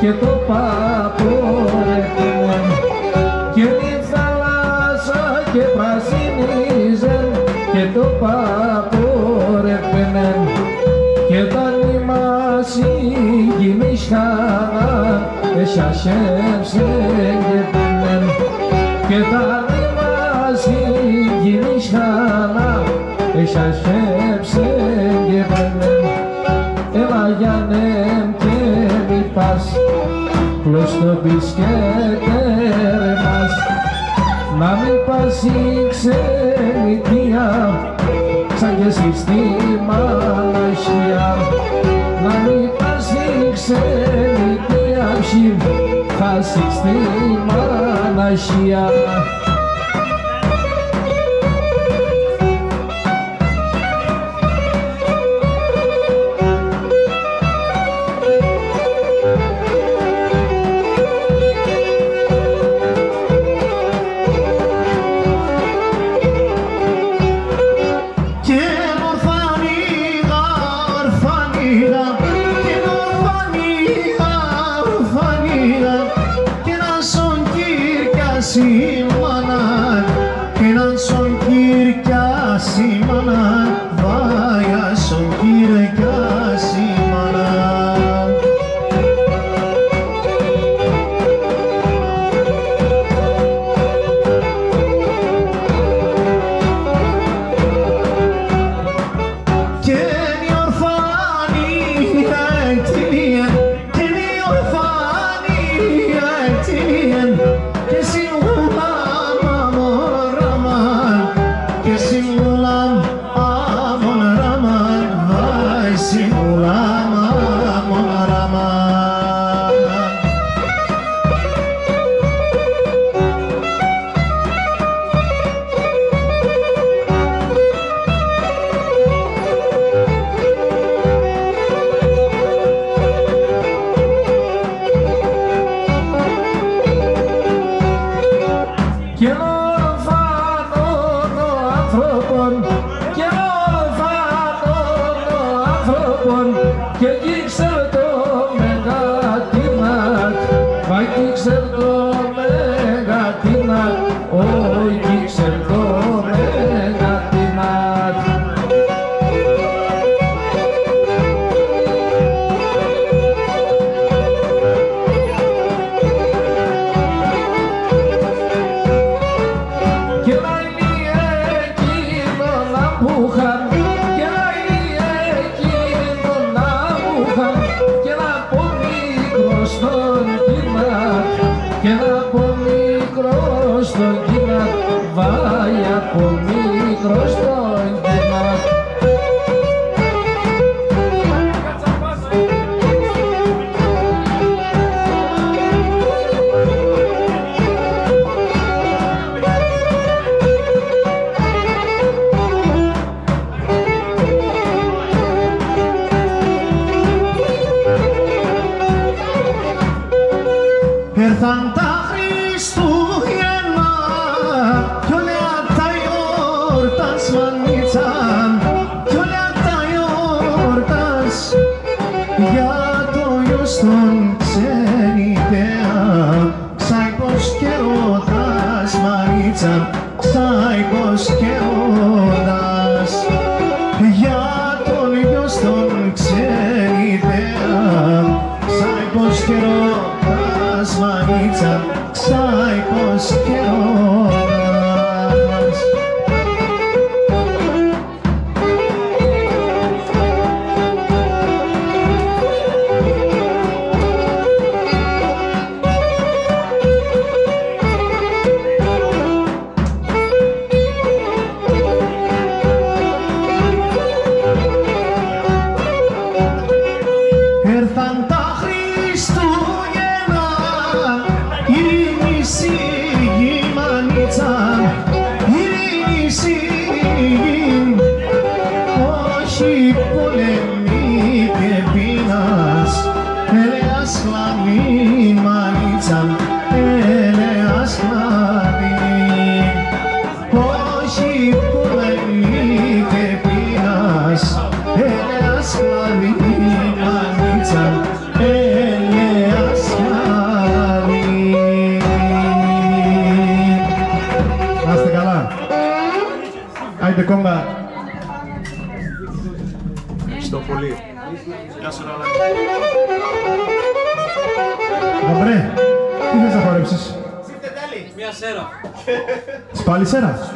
και το παπορεύαινε και η θάλασσα και πρασίνιζε και το παπορεύαινε και τα νημάσι γυμίσχανα εσιασέψε και πένεν και τα νημάσι γυμίσχανα εσιασέψε και πένεν έλα Γιάννεμ και μη πας κλωστό μπισκέτερ μας να μην πας η ξενιτία σαν και εσύ στη Μαλαισία να μην πας η ξενιτία χάσει στη Μαλαισία. Άιντε κόμμα. Ευχαριστώ πολύ. Γεια σου Ραλάκη. Γαμπρέ, τι θες να χορέψεις? Μια σέρα. Πάλι σέρα.